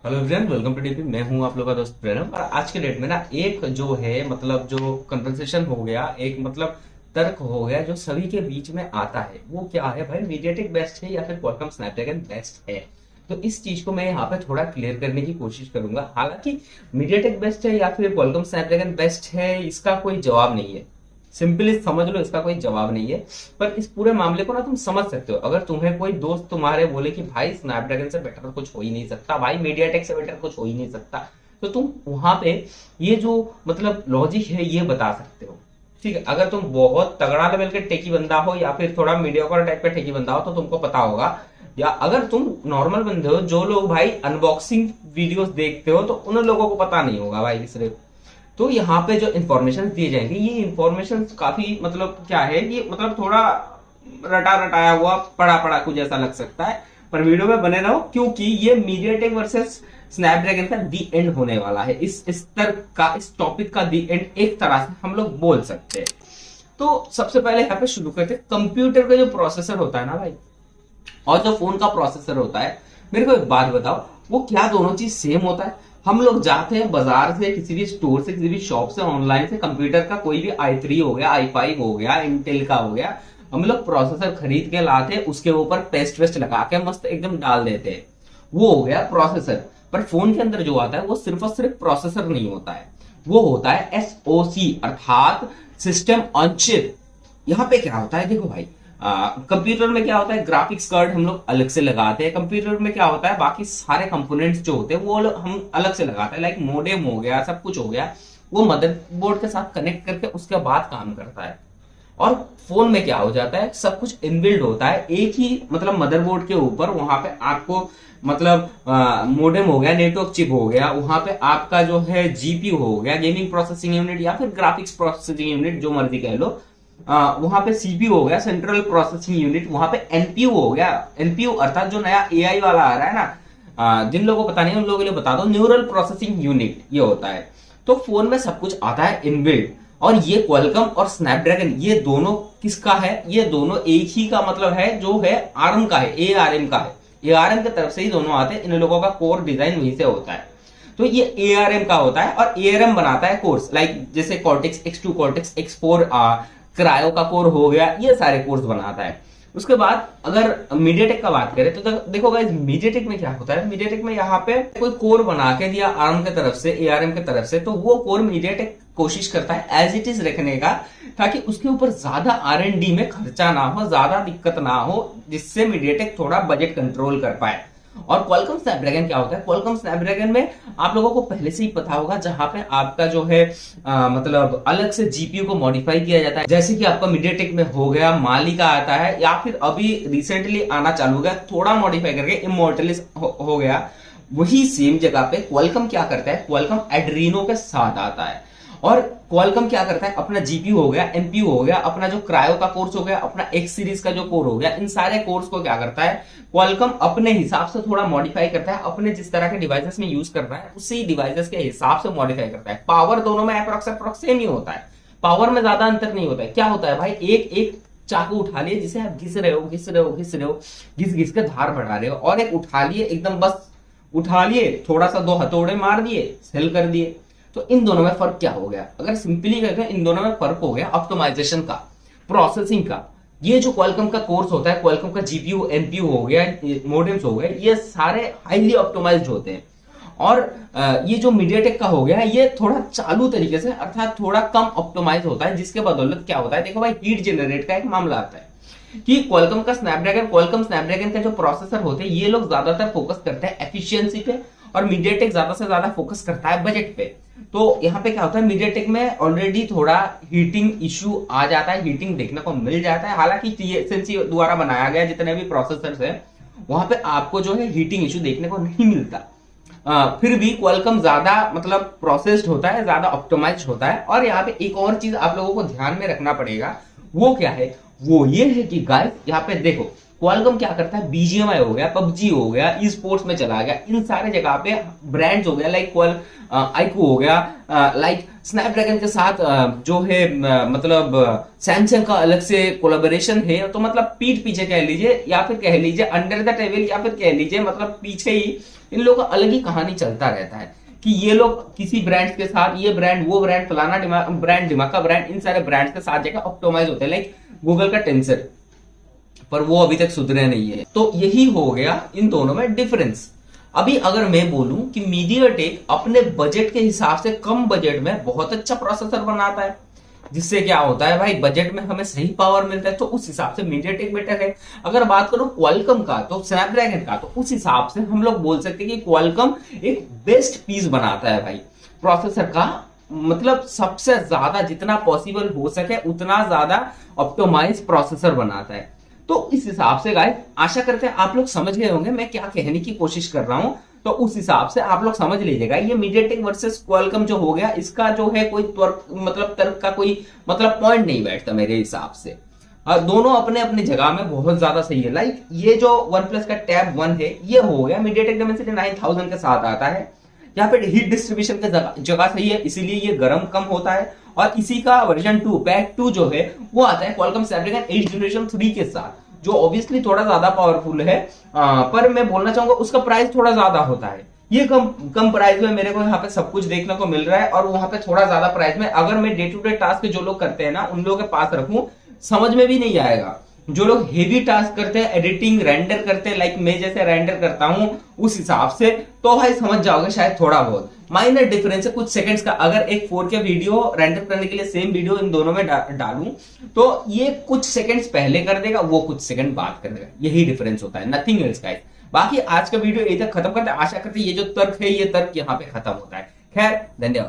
Hello everyone, welcome to DP. मैं हूं आप लोग का दोस्त प्रणव। और आज के डेट में ना एक जो है मतलब जो कन्वर्सेशन हो गया, एक मतलब तर्क हो गया जो सभी के बीच में आता है, वो क्या है भाई, मीडियाटेक बेस्ट है या फिर क्वालकॉम स्नैपड्रैगन बेस्ट है। तो इस चीज को मैं यहाँ पे थोड़ा क्लियर करने की कोशिश करूंगा। हालांकि मीडियाटेक बेस्ट है या फिर क्वालकॉम स्नैपड्रैगन बेस्ट है, इसका कोई जवाब नहीं है। सिंपली समझ लो, इसका कोई जवाब नहीं है। पर इस पूरे मामले को ना तुम समझ सकते हो। अगर तुम्हें कोई दोस्त तुम्हारे बोले कि भाई स्नैपड्रैगन से बेटर कुछ हो ही नहीं सकता, भाई मीडियाटेक से बेटर कुछ हो ही नहीं सकता, तो तुम वहां पे ये जो मतलब लॉजिक है ये बता सकते हो। ठीक है, अगर तुम बहुत तगड़ा लेवल के टेकी बंदा हो या फिर थोड़ा मीडियोकर टाइप का टेकी बंदा हो तो तुमको पता होगा। या अगर तुम नॉर्मल बंदे हो, जो लोग भाई अनबॉक्सिंग वीडियोस देखते हो, तो उन लोगों को पता नहीं होगा भाई सिर्फ। तो यहाँ पे जो इन्फॉर्मेशन दिए जाएंगे, ये इन्फॉर्मेशन काफी मतलब क्या है कि मतलब थोड़ा रटा रटाया हुआ पड़ा पड़ा कुछ ऐसा लग सकता है। पर वीडियो में बने रहो, क्योंकि ये मीडियाटेक वर्सेस स्नैपड्रैगन का दी एंड होने वाला है। इस स्तर का, इस टॉपिक का दी एंड एक तरह से हम लोग बोल सकते हैं। तो सबसे पहले यहाँ पे शुरू करते हैं। कंप्यूटर का जो प्रोसेसर होता है ना भाई, और जो फोन का प्रोसेसर होता है, मेरे को एक बात बताओ, वो क्या दोनों चीज सेम होता है? हम लोग जाते हैं बाजार से, किसी भी स्टोर से, किसी भी शॉप से, ऑनलाइन से, कंप्यूटर का कोई भी i3 हो गया, i5 हो गया, इंटेल का हो गया, हम लोग प्रोसेसर खरीद के लाते हैं, उसके ऊपर पेस्ट वेस्ट लगा के मस्त एकदम डाल देते हैं। वो हो गया प्रोसेसर। पर फोन के अंदर जो आता है वो सिर्फ और सिर्फ प्रोसेसर नहीं होता है, वो होता है एसओसी, अर्थात सिस्टम ऑन चिप। यहाँ पे क्या होता है, देखो भाई, कंप्यूटर में क्या होता है, ग्राफिक्स कार्ड हम लोग अलग से लगाते हैं। कंप्यूटर में क्या होता है, बाकी सारे कंपोनेंट्स जो होते हैं वो हम अलग से लगाते हैं। लाइक मोडेम हो गया, सब कुछ हो गया, वो मदरबोर्ड के साथ कनेक्ट करके उसके बाद काम करता है। और फोन में क्या हो जाता है, सब कुछ इनबिल्ड होता है एक ही मतलब मदरबोर्ड के ऊपर। वहां पे आपको मतलब मोडेम हो गया, नेटवर्क चिप हो गया, वहां पे आपका जो है जीपीयू हो गया, गेमिंग प्रोसेसिंग यूनिट, या फिर ग्राफिक्स प्रोसेसिंग यूनिट, जो मर्जी कह लो। वहां पे सीपीयू हो गया, सेंट्रल प्रोसेसिंग यूनिट, वहां पे एनपीयू हो गया। एनपीयू अर्थात जो नया एआई वाला आ रहा है ना, जिन लोगों को पता नहीं उन लोगों के लिए बता दो, न्यूरल प्रोसेसिंग यूनिट ये होता है। तो फोन में सब कुछ आता है इनबिल्ट। और ये क्वालकॉम और स्नैपड्रैगन, ये दोनों किसका है? ये दोनों एक ही का मतलब है, जो है आर्म का है, एआरएम का है। एआरएम की तरफ से ही दोनों आते हैं, इन लोगों का कोर डिजाइन वहीं से होता है। तो ये एआरएम का होता है, और एआरएम बनाता है कोर्स, लाइक जैसे cortex X2, cortex X4, cryo का कोर हो गया, ये सारे कोर्स बनाता है। उसके बाद अगर मीडियाटेक का बात करें तो देखो गाइस, मीडियाटेक में क्या होता है, मीडियाटेक में यहाँ पे कोई कोर बना के दिया आर्म की तरफ से, एआरएम की तरफ से, तो वो कोर मीडियाटेक कोशिश करता है एज इट इज रखने का, ताकि उसके ऊपर ज्यादा R&D में खर्चा ना हो, ज्यादा दिक्कत ना हो, जिससे मीडियाटेक थोड़ा बजट कंट्रोल कर पाए। और क्वालकॉम स्नैपड्रैगन क्या होता है, क्वालकॉम स्नैपड्रैगन में आप लोगों को पहले से ही पता होगा, जहां पे आपका जो है मतलब अलग से जीपीयू को मॉडिफाई किया जाता है। जैसे कि आपका मीडियाटेक में हो गया, माली का आता है, या फिर अभी रिसेंटली आना चालू हो गया थोड़ा मॉडिफाई करके, इमोर्टलिस हो गया। वही सेम जगह पे क्वालकॉम क्या करता है, क्वालकॉम एड्रीनो के साथ आता है। और क्वालकॉम क्या करता है, अपना जीपीयू हो गया, एमपीयू हो गया, अपना जो क्रायो का कोर्स हो गया, अपना एक्स सीरीज का जो कोर हो गया, इन सारे कोर्स को क्या करता है क्वालकॉम अपने हिसाब से थोड़ा मॉडिफाई करता है, अपने जिस तरह के डिवाइसेस में यूज कर रहा है उसी डिवाइसेस के हिसाब से मॉडिफाई करता है। पावर दोनों में अप्रोक्स सेम ही होता है, पावर में ज्यादा अंतर नहीं होता है। क्या होता है भाई, एक एक चाकू उठा लिए, जिसे आप घिस रहे हो घिस रहे हो घिस रहे हो, घिस घिस के धार बढ़ा रहे हो, और एक उठा लिए एकदम, बस उठा लिए, थोड़ा सा दो हथौड़े मार दिए, सेल कर दिए। तो इन दोनों में फर्क क्या हो गया, अगर सिंपली कहते हैं, इन दोनों में फर्क हो गया ऑप्टिमाइजेशन का, प्रोसेसिंग का। ये जो क्वालकॉम का कोर्स होता है, क्वालकॉम का जीपीयू, एनपीयू हो गया, मोडेम्स हो गए, ये सारे हाईली ऑप्टिमाइज्ड होते हैं। और ये जो मीडियाटेक का हो गया है, ये थोड़ा चालू तरीके से, अर्थात थोड़ा कम ऑप्टिमाइज होता है, जिसके बदौलत क्या होता है, देखो भाई, हीट जनरेट का एक मामला आता है कि क्वालकॉम स्नैपड्रैगन का जो प्रोसेसर होते हैं, ये लोग ज्यादातर फोकस करते हैं एफिशिएंसी पे, और मीडियाटेक ज्यादा से ज्यादा फोकस करता है बजट पे। तो यहाँ पे क्या होता है, मीडियाटेक में ऑलरेडी थोड़ा हीटिंग इश्यू आ जाता है, हीटिंग देखने को मिल जाता है। हालांकि TSMC द्वारा बनाया गया जितने भी प्रोसेसर्स है, वहां पे आपको जो है हीटिंग इश्यू देखने को नहीं मिलता। फिर भी क्वालकॉम ज्यादा मतलब प्रोसेस्ड होता है, ज्यादा ऑप्टिमाइज्ड होता है। और यहाँ पे एक और चीज आप लोगों को ध्यान में रखना पड़ेगा, वो क्या है, वो ये है कि गाइस, यहाँ पे देखो, क्वालकॉम क्या करता है, बीजीएमआई हो गया, पबजी हो गया, ई स्पोर्ट्स में चला गया, इन सारे जगह पे ब्रांड्स हो गया, लाइक आईक्यू हो गया, लाइक स्नैपड्रैगन के साथ जो है मतलब सैमसंग का अलग से कोलैबोरेशन है। तो मतलब पीठ पीछे कह लीजिए या फिर कह लीजिए अंडर द टेबल या फिर कह लीजिए मतलब पीछे ही इन लोगों का अलग ही कहानी चलता रहता है कि ये लोग किसी ब्रांड के साथ, ये ब्रांड वो ब्रांड फलाना ब्रांड दिमाका ब्रांड, इन सारे ब्रांड्स के साथ जगह ऑप्टिमाइज होते हैं, लाइक गूगल का टेंसर, पर वो अभी तक सुधरे नहीं है। तो यही हो गया इन दोनों में डिफरेंस। अभी अगर मैं बोलूं कि मीडियाटेक अपने बजट के हिसाब से कम बजट में बहुत अच्छा प्रोसेसर बनाता है, जिससे क्या होता है भाई, बजट में हमें सही पावर मिलता है, तो उस हिसाब से मीडियाटेक बेटर है। अगर बात करूं क्वालकॉम का, तो स्नैपड्रैगन का, तो उस हिसाब से हम लोग बोल सकते हैं कि क्वालकॉम एक बेस्ट पीस बनाता है भाई प्रोसेसर का, मतलब सबसे ज्यादा जितना पॉसिबल हो सके उतना ज्यादा ऑप्टिमाइज प्रोसेसर बनाता है। तो इस हिसाब से गाइस आशा करते हैं आप लोग समझ गए होंगे मैं क्या कहने की कोशिश कर रहा हूं। तो उस हिसाब से आप लोग समझ लीजिएगा, ये मीडियाटेक वर्सेस क्वालकॉम जो हो गया, इसका जो है कोई तर्क का कोई मतलब पॉइंट नहीं बैठता मेरे हिसाब से। दोनों अपने अपने जगह में बहुत ज्यादा सही है। लाइक ये जो वन प्लस का टैब 1 है, ये हो गया मीडियाटेक डायमेंसिटी 9000 के साथ आता है, यहाँ पे हीट डिस्ट्रीब्यूशन की जगह सही है, इसीलिए ये गर्म कम होता है। और इसी का वर्जन 2 पैक 2 जो है वो आता है क्वालकॉम स्नैपड्रैगन 8 जनरेशन 3 के साथ, जो ऑब्वियसली थोड़ा ज्यादा पावरफुल है, पर मैं बोलना चाहूंगा उसका प्राइस थोड़ा ज्यादा होता है। ये कम प्राइस में मेरे को यहाँ पे सब कुछ देखने को मिल रहा है, और वहां पे थोड़ा ज्यादा प्राइस में अगर मैं डे टू डे टास्क जो लोग करते हैं ना, उन लोगों के पास रखूं, समझ में भी नहीं आएगा। जो लोग हेवी टास्क करते हैं, एडिटिंग रेंडर करते हैं, लाइक मैं जैसे रेंडर करता हूं उस हिसाब से, तो भाई समझ जाओगे शायद थोड़ा बहुत माइनर डिफरेंस है कुछ सेकंड्स का। अगर एक 4K वीडियो रेंडर करने के लिए सेम वीडियो इन दोनों में डालूं तो ये कुछ सेकंड्स पहले कर देगा, वो कुछ सेकंड बाद कर देगा, यही डिफरेंस होता है, नथिंग एल्स गाइस। बाकी आज का वीडियो यही तक खत्म करते हैं। आशा करते हैं ये जो तर्क है, ये तर्क यहाँ पे खत्म होता है। खैर, धन्यवाद।